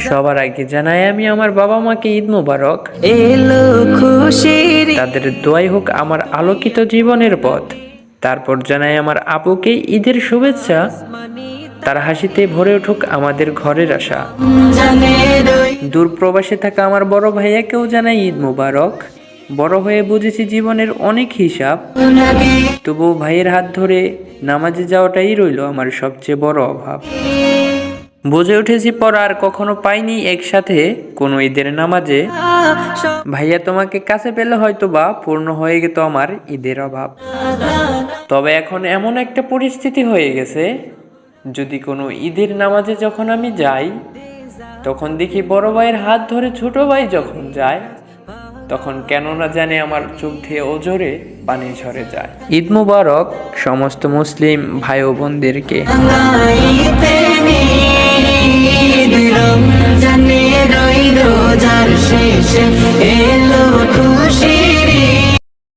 সবার আগে জানাই আমি আমার বাবা মাকে ঈদ মোবারক। তাদের দোয়াই হোক আমার আলোকিত জীবনের পথ। তারপর জানাই আমার আপুকে ঈদের শুভেচ্ছা। তার হাসিতে ভরে উঠুক আমাদের ঘরের আশা। দূর প্রবাসে থাকা আমার বড় ভাইয়াকেও জানাই ঈদ মোবারক। বড় হয়ে বুঝেছি জীবনের অনেক হিসাব, তবুও ভাইয়ের হাত ধরে নামাজে যাওয়াটাই রইল আমার সবচেয়ে বড় অভাব। বুঝে উঠেছি পর আর কখনো পাইনি একসাথে কোনো ঈদের নামাজে। ভাইয়া তোমাকে কাছে পেলে হয়তো বা পূর্ণ হয়ে যেত আমার ঈদের অভাব। তবে এখন এমন একটা পরিস্থিতি হয়ে গেছে, যদি কোনো ঈদের নামাজে যখন আমি যাই, তখন দেখি বড় ভাইয়ের হাত ধরে ছোট ভাই যখন যায়, তখন কেন না জানে আমার চোখ দিয়ে ওজরে পানি ঝরে যায়। ঈদ মুবারক সমস্ত মুসলিম ভাই ও বোনদেরকে। রমজানের রোজার শেষে এলো